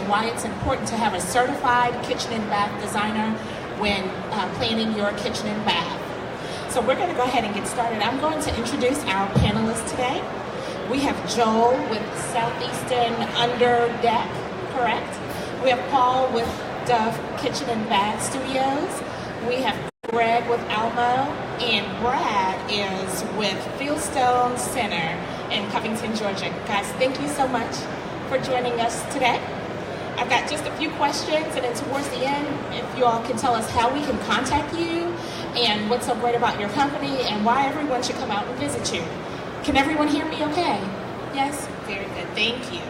why it's important to have a certified kitchen and bath designer when planning your kitchen and bath. So we're going to go ahead and get started. I'm going to introduce our panelists today. We have Joel with Southeastern Under Deck, correct? We have Paul with Dove Kitchen and Bath Studios. We have Greg with Almo, and Brad is with Fieldstone Center in Covington, Georgia. Guys, thank you so much for joining us today. I've got just a few questions, and then towards the end, if you all can tell us how we can contact you and what's so great about your company and why everyone should come out and visit you. Can everyone hear me okay? Yes? Very good. Thank you.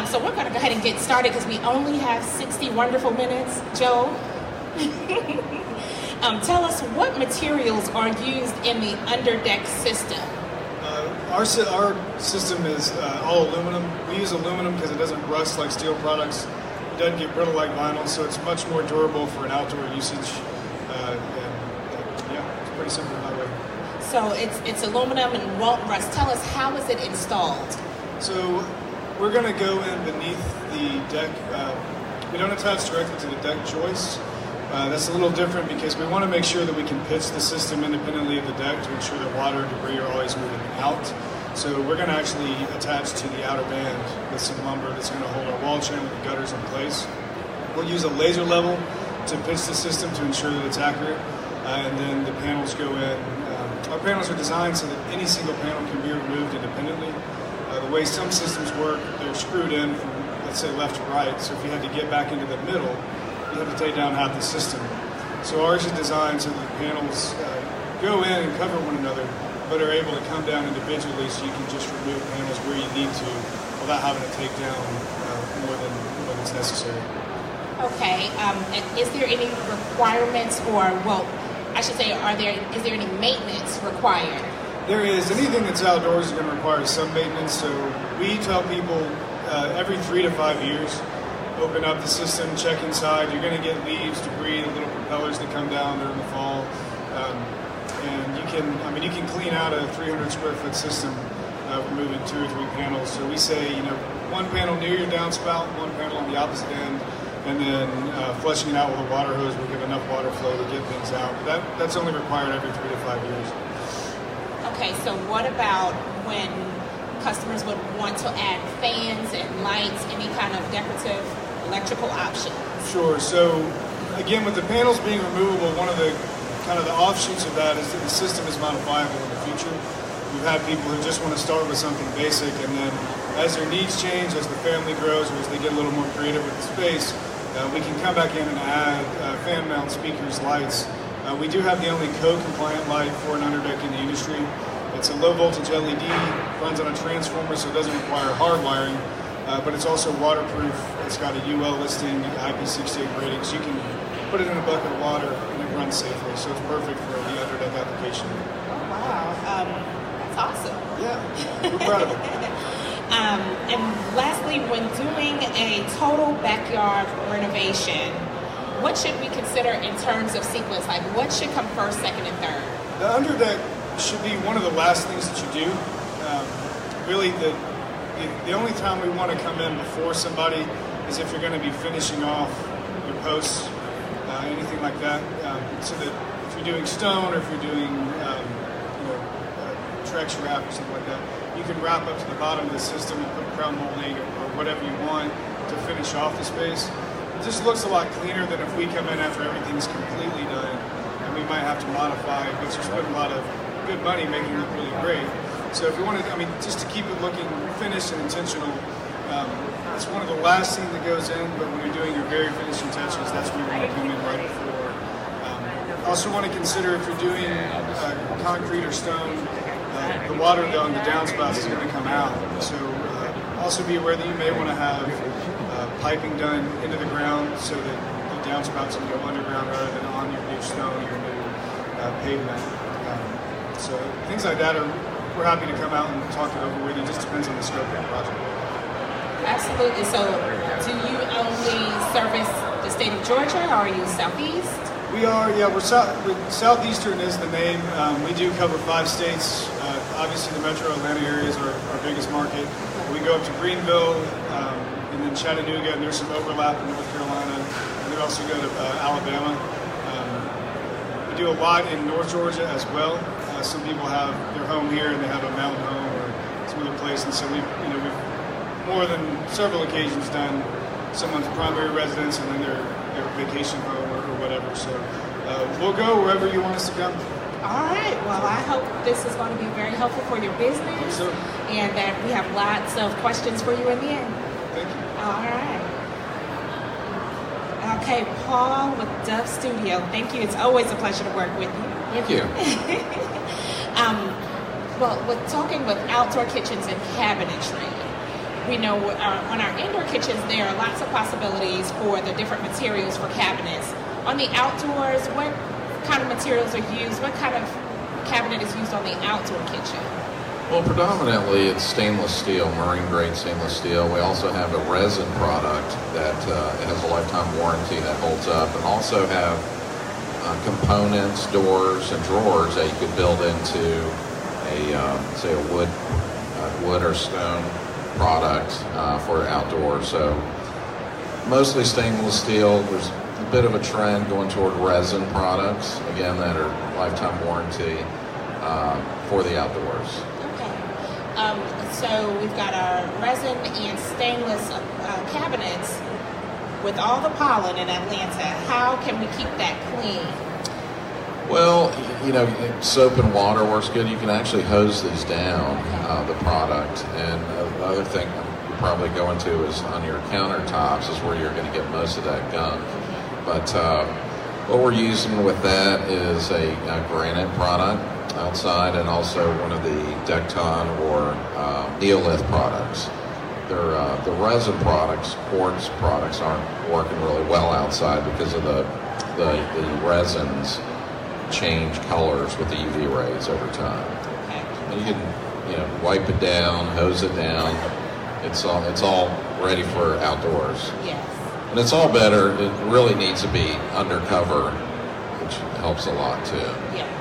So we're going to go ahead and get started because we only have 60 wonderful minutes. Joe, tell us what materials are used in the underdeck system. Our system is all aluminum. We use aluminum because it doesn't rust like steel products. It doesn't get brittle like vinyl, so it's much more durable for an outdoor usage. It's pretty simple that way. So it's aluminum and won't rust. Tell us, how is it installed? So we're going to go in beneath the deck. We don't attach directly to the deck joists. That's a little different because we want to make sure that we can pitch the system independently of the deck to ensure that water and debris are always moving out. So we're going to actually attach to the outer band with some lumber that's going to hold our wall channel and gutters in place. We'll use a laser level to pitch the system to ensure that it's accurate. And then the panels go in. Our panels are designed so that any single panel can be removed independently. The way some systems work, they're screwed in from, let's say, left to right. So if you had to get back into the middle, you have to take down half the system. So ours is designed so that the panels go in and cover one another, but are able to come down individually so you can just remove panels where you need to without having to take down more than what is necessary. Okay. Is there any requirements or, is there any maintenance required? There is. Anything that's outdoors is going to require some maintenance. So we tell people every 3 to 5 years, open up the system, check inside. You're going to get leaves, debris, the little propellers that come down during the fall. And you can clean out a 300 square foot system removing 2 or 3 panels. So we say, one panel near your downspout, one panel on the opposite end, and then flushing it out with a water hose will give enough water flow to get things out. But that's only required every 3 to 5 years. Okay, so what about when customers would want to add fans and lights, any kind of decorative electrical options? Sure. So again, with the panels being removable, one of the offshoots of that is that the system is modifiable in the future. We've had people who just want to start with something basic, and then as their needs change, as the family grows, or as they get a little more creative with the space, we can come back in and add fan mount speakers, lights. We do have the only code-compliant light for an underdeck in the industry. It's a low-voltage LED, runs on a transformer, so it doesn't require hard wiring, but it's also waterproof. It's got a UL listing, IP68 rating, so you can put it in a bucket of water and it runs safely. So it's perfect for the underdeck application. Oh, wow. That's awesome. Yeah, we're proud of it. And lastly, when doing a total backyard renovation, what should we consider in terms of sequence? Like, what should come first, second, and third? The underdeck should be one of the last things that you do. Really, the only time we want to come in before somebody is if you're going to be finishing off your posts, anything like that. So that if you're doing stone or if you're doing Trex wrap or something like that, you can wrap up to the bottom of the system and put crown molding or whatever you want to finish off the space. It just looks a lot cleaner than if we come in after everything's completely done and we might have to modify it, but you spend a lot of good money making it look really great. So if you want to, just to keep it looking finished and intentional, it's one of the last things that goes in, but when you're doing your very finishing touches, that's when you want to come in right before. Also want to consider if you're doing concrete or stone, the water on the downspouts is going to come out. So also be aware that you may want to have piping done into the ground so that the downspouts can go underground rather than on your new stone or your new pavement. So things like that we're happy to come out and talk it over with you. It just depends on the scope of the project. Absolutely. So do you only service the state of Georgia or are you Southeast? We are, Southeastern is the name. We do cover 5 states. Obviously the metro Atlanta area is our biggest market. We go up to Greenville, and then Chattanooga, and there's some overlap in North Carolina, and they also go to Alabama. We do a lot in North Georgia as well. Some people have their home here and they have a mountain home or some other place, and so we've more than several occasions done someone's primary residence and then their vacation home or whatever. So we'll go wherever you want us to come. All right. Well, I hope this is going to be very helpful for your business, and that we have lots of questions for you in the end. Thank you. All right. Okay, Paul with Dove Studio. Thank you. It's always a pleasure to work with you. Thank you. Well, with talking with outdoor kitchens and cabinetry, we know on our indoor kitchens there are lots of possibilities for the different materials for cabinets. On the outdoors, what kind of materials are used? What kind of cabinet is used on the outdoor kitchen? Well, predominantly it's stainless steel, marine grade stainless steel. We also have a resin product that has a lifetime warranty that holds up, and also have components, doors, and drawers that you could build into say a wood or stone product for outdoors. So mostly stainless steel. There's a bit of a trend going toward resin products, again, that are lifetime warranty for the outdoors. So we've got our resin and stainless cabinets. With all the pollen in Atlanta, how can we keep that clean? Well, soap and water works good. You can actually hose these down, the product. And the other thing you probably go into is on your countertops is where you're going to get most of that gunk. But what we're using with that is a granite product outside, and also one of the Decton or Neolith products. The resin products, quartz products, aren't working really well outside because of the resins change colors with the UV rays over time. And you can wipe it down, hose it down. It's all ready for outdoors. Yes. And it's all better. It really needs to be undercover, which helps a lot too. Yeah.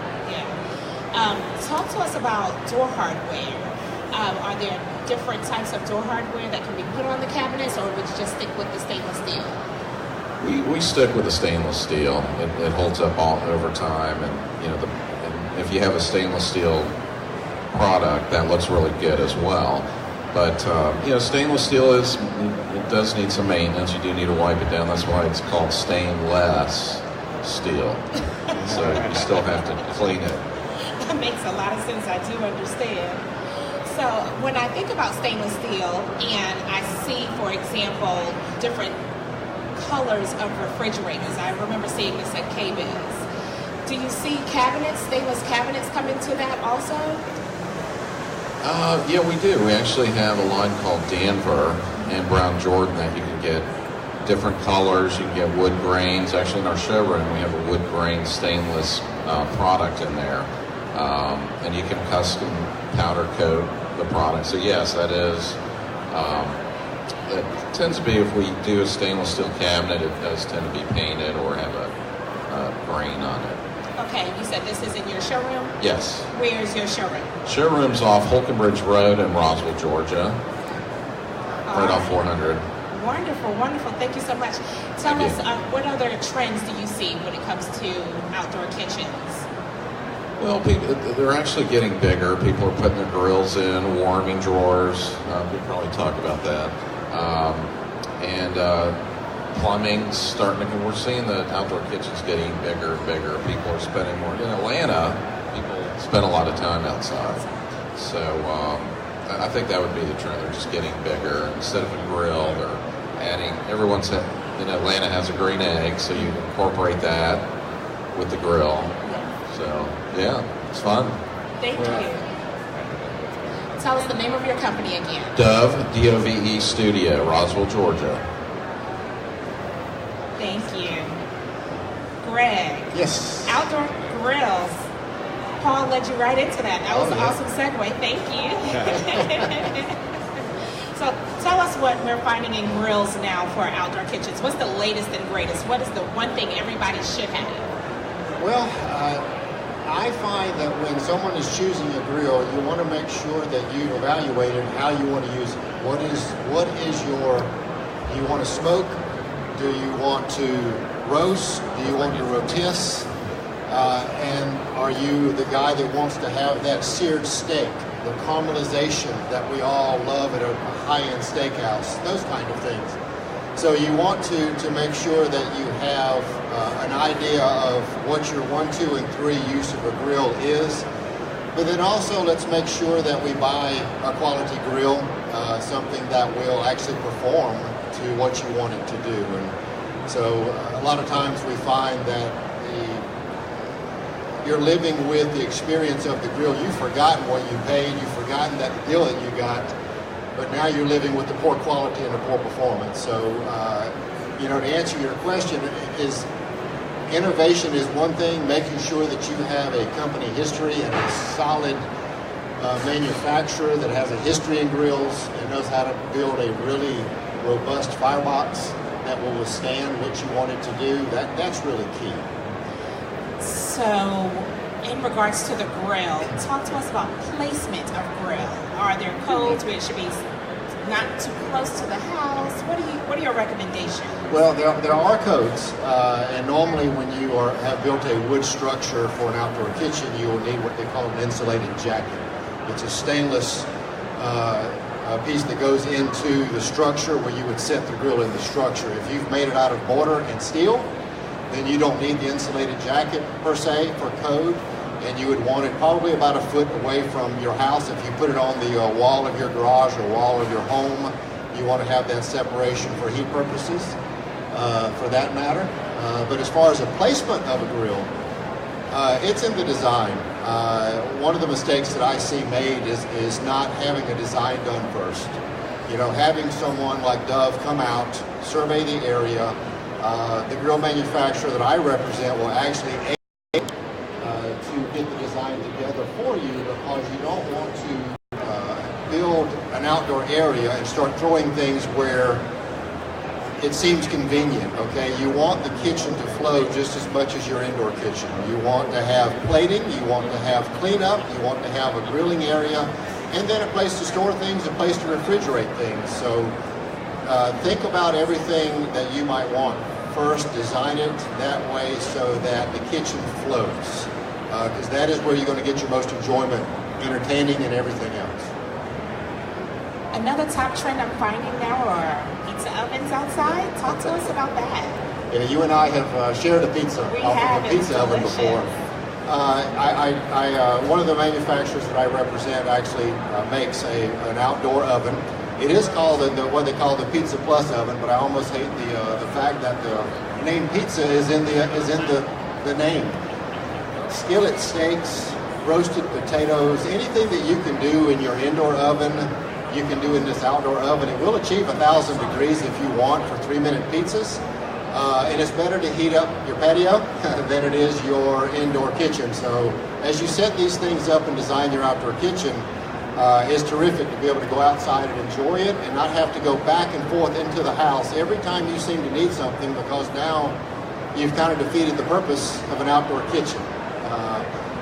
Talk to us about door hardware. Are there different types of door hardware that can be put on the cabinets, or would you just stick with the stainless steel? We stick with the stainless steel. It holds up all over time, and if you have a stainless steel product, that looks really good as well. But stainless steel it does need some maintenance. You do need to wipe it down. That's why it's called stainless steel. So you still have to clean it. That makes a lot of sense. I do understand. So when I think about stainless steel, and I see, for example, different colors of refrigerators. I remember seeing this at K-Biz. Do you see cabinets, stainless cabinets come into that also? Yeah, we do. We actually have a line called Danver and Brown Jordan that you can get different colors. You can get wood grains. Actually, in our showroom, we have a wood grain stainless product in there. And you can custom powder coat the product. So yes, that is. It tends to be, if we do a stainless steel cabinet, it does tend to be painted or have a grain on it. Okay, you said this is in your showroom? Yes. Where's your showroom? Showroom's off Holkenbridge Road in Roswell, Georgia. Right off 400. Wonderful. Thank you so much. Tell us, what other trends do you see when it comes to outdoor kitchens? Well, they're actually getting bigger. People are putting their grills in, warming drawers. We'll probably talk about that. Plumbing's starting to. We're seeing the outdoor kitchens getting bigger and bigger. People are spending more. In Atlanta, people spend a lot of time outside. So I think that would be the trend. They're just getting bigger. Instead of a grill, they're adding. Everyone's in Atlanta has a green egg, so you incorporate that with the grill. So yeah, it's fun. Thank you. Tell us the name of your company again. Dove, D-O-V-E Studio, Roswell, Georgia. Thank you. Greg. Yes. Outdoor grills. Paul led you right into that. That was an awesome segue. Thank you. So tell us what we're finding in grills now for outdoor kitchens. What's the latest and greatest? What is the one thing everybody should have? Well, I find that when someone is choosing a grill, you want to make sure that you evaluate it, how you want to use it. What is your Do you want to smoke? Do you want to roast? Do you want to rotisserie? And are you the guy that wants to have that seared steak, the caramelization that we all love at a high-end steakhouse, those kind of things. So you want to make sure that you have an idea of what your 1, 2, and 3 use of a grill is. But then also let's make sure that we buy a quality grill, something that will actually perform to what you want it to do. And so a lot of times we find that you're living with the experience of the grill. You've forgotten what you paid, you've forgotten that deal that you got, but now you're living with the poor quality and the poor performance. So, to answer your question, is innovation is one thing, making sure that you have a company history and a solid manufacturer that has a history in grills and knows how to build a really robust firebox that will withstand what you want it to do. That's really key. So, in regards to the grill, talk to us about placement of grill. Are there codes where it should be not too close to the house? What are your recommendations? Well, there are codes, and normally when you have built a wood structure for an outdoor kitchen, you will need what they call an insulated jacket. It's a stainless piece that goes into the structure where you would set the grill in the structure. If you've made it out of mortar and steel, then you don't need the insulated jacket per se for code, and you would want it probably about a foot away from your house. If you put it on the wall of your garage or wall of your home, you want to have that separation for heat purposes, for that matter. But as far as the placement of a grill, it's in the design. One of the mistakes that I see made is not having a design done first. Having someone like Dove come out, survey the area. The grill manufacturer that I represent will actually aid to get the design together for you, because you don't want to build an outdoor area and start throwing things where it seems convenient, okay? You want the kitchen to flow just as much as your indoor kitchen. You want to have plating, you want to have cleanup, you want to have a grilling area, and then a place to store things, a place to refrigerate things. So think about everything that you might want. First, design it that way so that the kitchen flows, because that is where you're going to get your most enjoyment, entertaining, and everything else. Another top trend I'm finding now are pizza ovens outside. Talk to us about that. Yeah, you and I have shared a pizza off of a pizza oven before. One of the manufacturers that I represent actually makes an outdoor oven. It is called what they call the Pizza Plus oven, but I almost hate the fact that the name pizza is in the name. Skillet steaks, roasted potatoes, anything that you can do in your indoor oven, you can do in this outdoor oven. It will achieve 1,000 degrees if you want for 3-minute pizzas. And it's better to heat up your patio than it is your indoor kitchen. So as you set these things up and design your outdoor kitchen, it's terrific to be able to go outside and enjoy it and not have to go back and forth into the house every time you seem to need something, because now you've kind of defeated the purpose of an outdoor kitchen.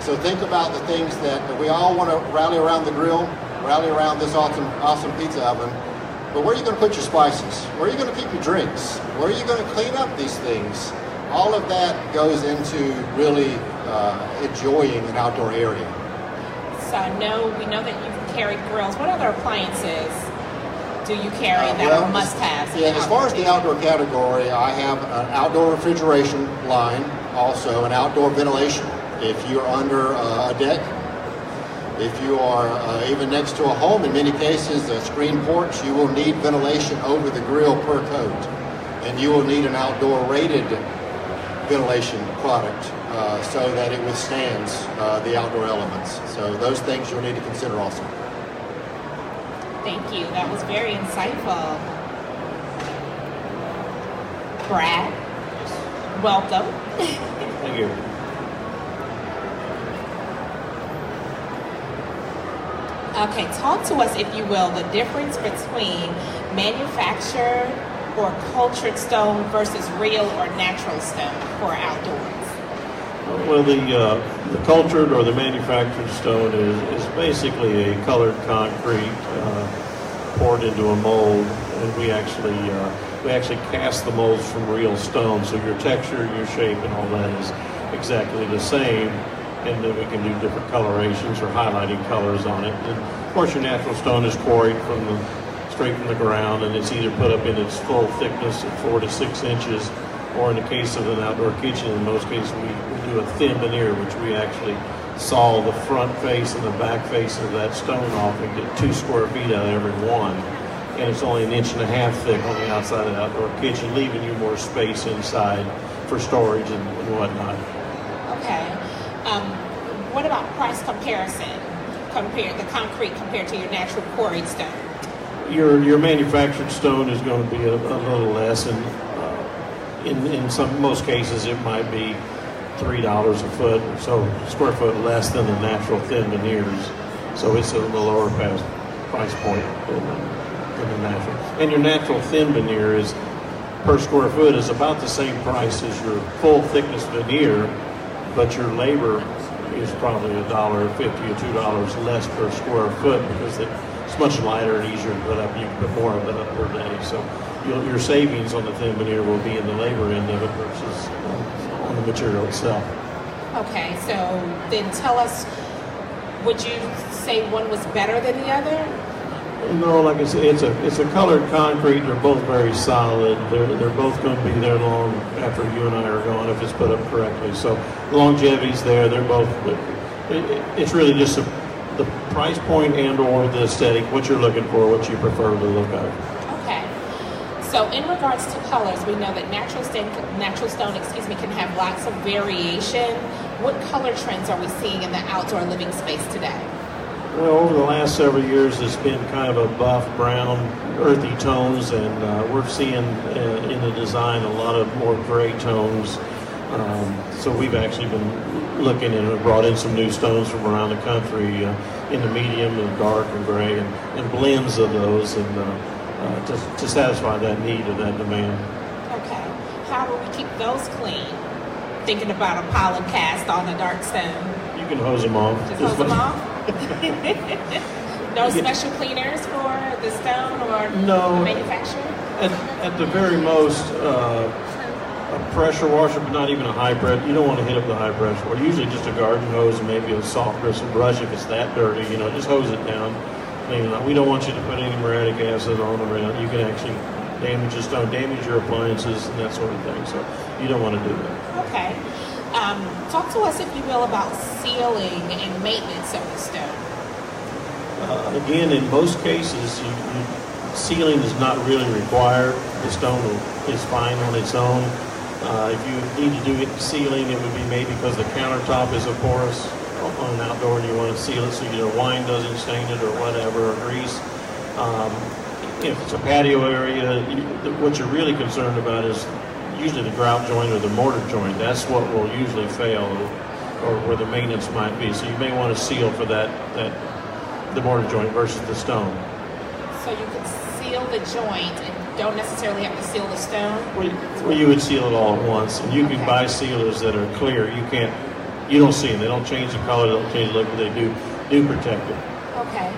So think about the things that we all want to rally around the grill, rally around this awesome pizza oven. But where are you going to put your spices? Where are you going to keep your drinks? Where are you going to clean up these things? All of that goes into really enjoying an outdoor area. So we know that you carry grills. What other appliances do you carry that are must-haves? Yeah, as far as the outdoor category, I have an outdoor refrigeration line, also an outdoor ventilation. If you're under a deck, if you are even next to a home, in many cases, a screen porch, you will need ventilation over the grill per code. And you will need an outdoor rated ventilation product so that it withstands the outdoor elements. So those things you'll need to consider also. Thank you. That was very insightful. Brad, welcome. Thank you. Okay, talk to us, if you will, the difference between manufactured or cultured stone versus real or natural stone for outdoors. Well, the cultured or the manufactured stone is basically a colored concrete poured into a mold, and we actually we actually cast the molds from real stone, so your texture, your shape, and all that is exactly the same. And then we can do different colorations or highlighting colors on it. And of course, your natural stone is quarried straight from the ground, and it's either put up in its full thickness of 4 to 6 inches, or in the case of an outdoor kitchen, in most cases, we do a thin veneer, which we actually saw the front face and the back face of that stone off and get 2 square feet out of every one. And it's only 1.5 inches thick on the outside of the outdoor kitchen, leaving you more space inside for storage and whatnot. Okay. What about price comparison? The concrete compared to your natural quarried stone? Your manufactured stone is going to be a little less, and in most cases it might be $3 a foot, so square foot less than the natural thin veneers. So it's a little lower price point than the natural. And your natural thin veneer is per square foot is about the same price as your full thickness veneer, but your labor is probably $1.50 or $2 less per square foot because it's much lighter and easier to put up. You can put more of it up per day. So your savings on the thin veneer will be in the labor end of it versus on the material itself. Okay, so then tell us, would you say one was better than the other? No, like I said, it's a colored concrete. They're both very solid. They're both going to be there long after you and I are gone if it's put up correctly. So the longevity's there. They're both. It's really just the price point and or the aesthetic, what you're looking for, what you prefer to look at. Okay. So in regards to colors, we know that natural stone, can have lots of variation. What color trends are we seeing in the outdoor living space today? Well, over the last several years, it's been kind of a buff, brown, earthy tones, and we're seeing in the design a lot of more gray tones. So we've actually been looking and have brought in some new stones from around the country in the medium and dark and gray and blends of those, and to satisfy that need or that demand. Okay. How do we keep those clean? Thinking about a pollen cast on a dark stone. You can hose them off. Just hose them off? No special cleaners for the stone or the manufacturer? At the very most, a pressure washer, but not even a high pressure. You don't want to hit up the high pressure water. Usually just a garden hose and maybe a soft bristle brush if it's that dirty. Just hose it down. We don't want you to put any muriatic acid on around. You can actually damage the stone, damage your appliances, and that sort of thing. So you don't want to do that. Okay. Talk to us, if you will, about sealing and maintenance of the stone. Again, in most cases, sealing is not really required. The stone is fine on its own. If you need to do sealing, it would be maybe because the countertop is a porous on an outdoor and you want to seal it so your wine doesn't stain it or whatever, or grease. If it's a patio area, what you're really concerned about is usually the grout joint or the mortar joint. That's what will usually fail, or where the maintenance might be. So you may want to seal for the mortar joint versus the stone. So you can seal the joint and don't necessarily have to seal the stone? Well, you would seal it all at once. And you can buy sealers that are clear. You don't see them. They don't change the color, they don't change the look, but they do protect it. Okay.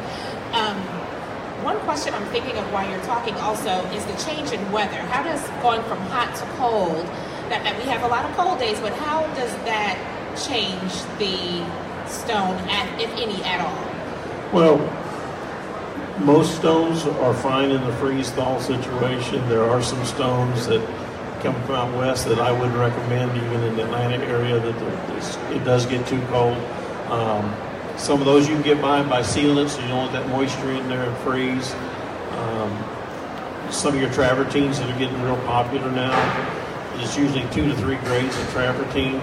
One question I'm thinking of while you're talking also is the change in weather. How does going from hot to cold, that we have a lot of cold days, but how does that change the stone, if any, at all? Well, most stones are fine in the freeze-thaw situation. There are some stones that come from out west that I wouldn't recommend, even in the Atlanta area, that it does get too cold. Some of those you can get by sealing it, so you don't let that moisture in there and freeze. Some of your travertines that are getting real popular now, it's usually 2 to 3 grades of travertine.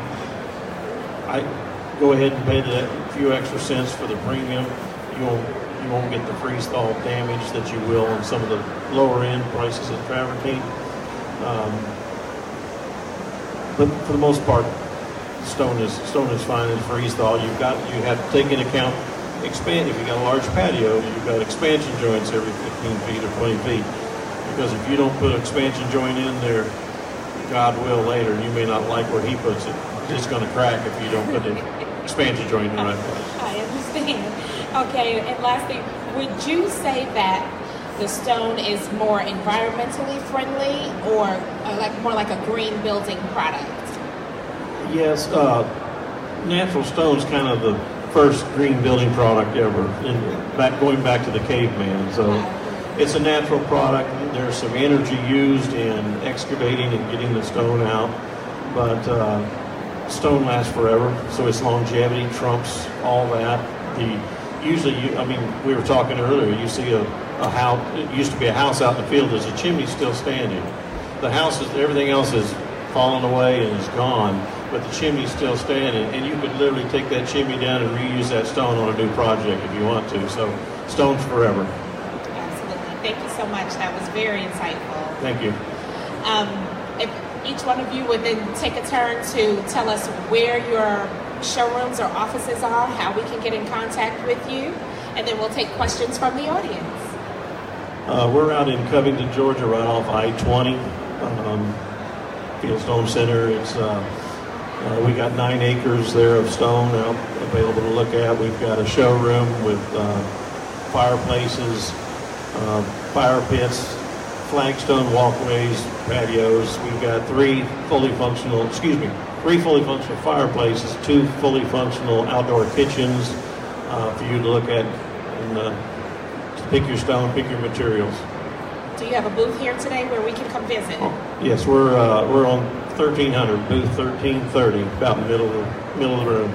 I go ahead and pay that few extra cents for the premium. You won't get the freeze-thaw damage that you will on some of the lower-end prices of travertine. But for the most part, stone is fine in freeze-thaw. You have to take into account if you got a large patio, you've got expansion joints every 15 feet or 20 feet. Because if you don't put an expansion joint in there, God will later, you may not like where he puts it. It's going to crack if you don't put the expansion joint in the right place. I understand. Okay, and lastly, would you say that the stone is more environmentally friendly or more like a green building product? Yes, natural stone's kind of the first green building product ever, going back to the caveman. So it's a natural product. There's some energy used in excavating and getting the stone out, but stone lasts forever, so its longevity trumps all that. We were talking earlier, you see a house, it used to be a house out in the field, there's a chimney still standing. The house, everything else is fallen away and is gone, but the chimney's still standing, and you could literally take that chimney down and reuse that stone on a new project if you want to. So stone's forever. Absolutely. Thank you so much. That was very insightful. Thank you. If each one of you would then take a turn to tell us where your showrooms or offices are, how we can get in contact with you, and then we'll take questions from the audience. We're out in Covington, Georgia, right off I-20, Fieldstone Center. It's we got 9 acres there of stone out available to look at. We've got a showroom with fireplaces, fire pits, flagstone walkways, patios. We've got 3 fully functional fireplaces, 2 fully functional outdoor kitchens for you to look at and to pick your stone, pick your materials. Do you have a booth here today where we can come visit? Yes, we're on 1300, booth 1330, about in the middle of the room.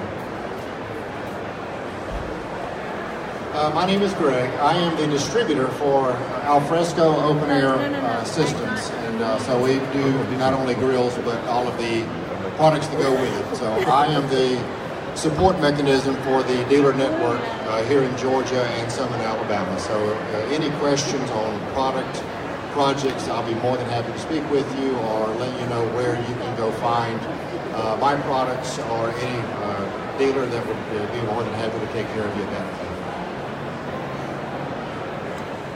My name is Greg. I am the distributor for Alfresco Open Air Systems, and so we do not only grills but all of the products that go with it. So I am the support mechanism for the dealer network here in Georgia and some in Alabama. So any questions on projects, I'll be more than happy to speak with you or let you know where you can go find my products or any dealer that would be more than happy to take care of you at that time.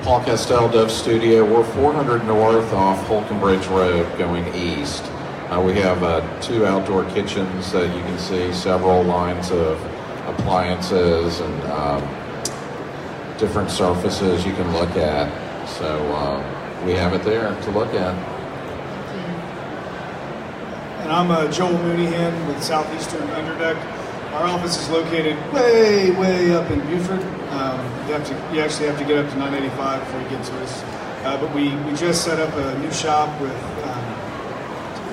Paul Castell, Dove Studio. We're 400 north off Holcomb Bridge Road going east. We have 2 outdoor kitchens that you can see, several lines of appliances and different surfaces you can look at. So we have it there to look at. And I'm Joel Mooneyhan with Southeastern Underdeck. Our office is located way, way up in Buford. You actually have to get up to 985 before you get to us. But we just set up a new shop with,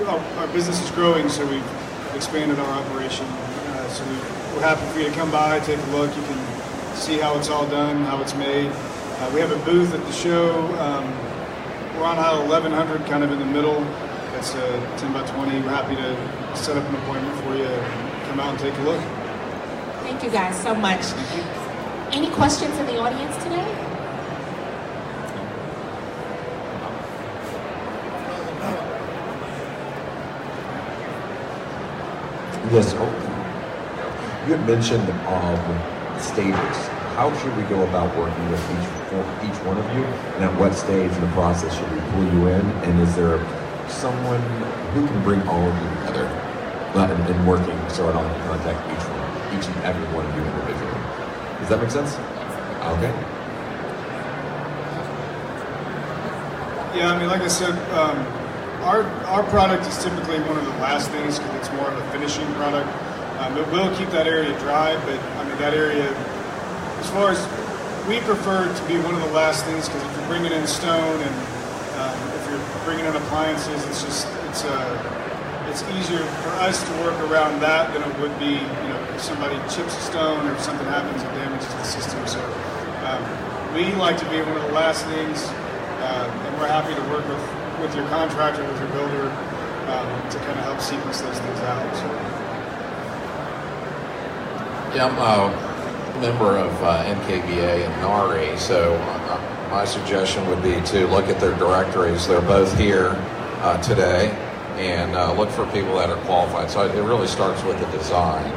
our business is growing, so we've expanded our operation. So we're happy for you to come by, take a look. You can see how it's all done, how it's made. We have a booth at the show. We're on aisle 1100, kind of in the middle. That's 10 by 20. We're happy to set up an appointment for you and come out and take a look. Thank you guys so much. Any questions in the audience today? Yes, you had mentioned stages. How should we go about working with each one of you? And at what stage in the process should we pull you in? And is there someone who can bring all of you together and working so I don't have to contact each and every one of you individually? Does that make sense? Okay. Yeah, I mean, like I said, our product is typically one of the last things because it's more of a finishing product. It will keep that area dry, but I mean that area, as far as we prefer to be one of the last things because if you're bringing in stone and if you're bringing in appliances, it's easier for us to work around that than it would be, if somebody chips a stone or if something happens that damages the system. So we like to be one of the last things, and we're happy to work with your contractor, with your builder, to kind of help sequence those things out. So. Yeah, I'm a member of NKBA and NARI, so my suggestion would be to look at their directories. They're both here today, and look for people that are qualified. So it really starts with the design.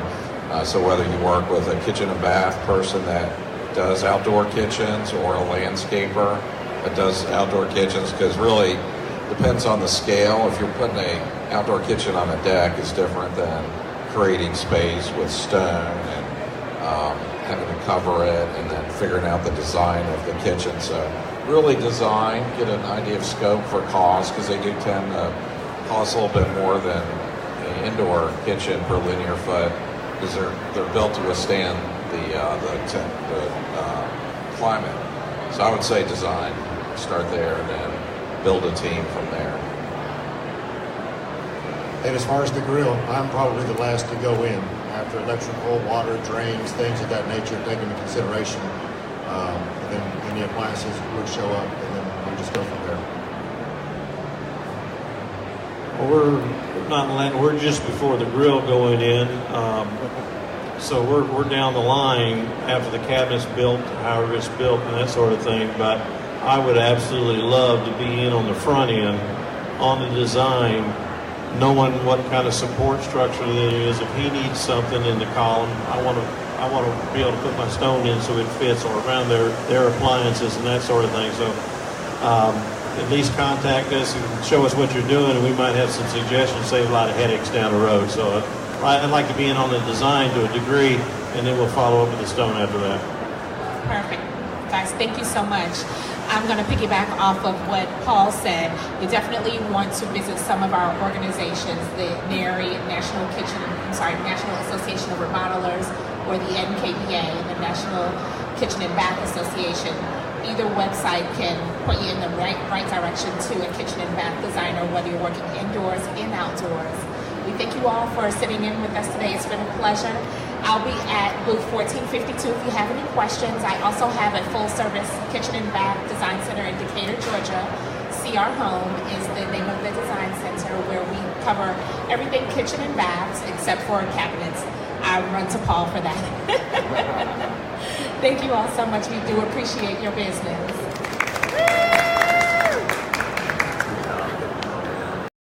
So whether you work with a kitchen and bath person that does outdoor kitchens or a landscaper that does outdoor kitchens, because really depends on the scale. If you're putting an outdoor kitchen on a deck, it's different than creating space with stone and having to cover it and then figuring out the design of the kitchen. So really design, get an idea of scope for cost, because they do tend to cost a little bit more than an indoor kitchen per linear foot, because they're built to withstand the climate. So I would say design, start there, and then build a team from there. And as far as the grill, I'm probably the last to go in after electrical, water, drains, things of that nature taken into consideration. And then any appliances would show up, and then we just go from there. Well, we're just before the grill going in. So we're down the line after the cabinet's built, however it's built and that sort of thing. But I would absolutely love to be in on the front end, on the design, knowing what kind of support structure that is. If he needs something in the column, I want to be able to put my stone in so it fits, or around their appliances and that sort of thing. So at least contact us and show us what you're doing, and we might have some suggestions, save a lot of headaches down the road. So I'd like to be in on the design to a degree, and then we'll follow up with the stone after that. Perfect. Guys, thank you so much. I'm going to piggyback off of what Paul said. We definitely want to visit some of our organizations, the NARI, National Association of Remodelers, or the NKBA, the National Kitchen and Bath Association. Either website can point you in the right direction to a kitchen and bath designer, whether you're working indoors and outdoors. We thank you all for sitting in with us today. It's been a pleasure. I'll be at booth 1452 if you have any questions. I also have a full-service kitchen and bath design center in Decatur, Georgia. CR Home is the name of the design center, where we cover everything kitchen and baths except for cabinets. I run to Paul for that. Thank you all so much. We do appreciate your business.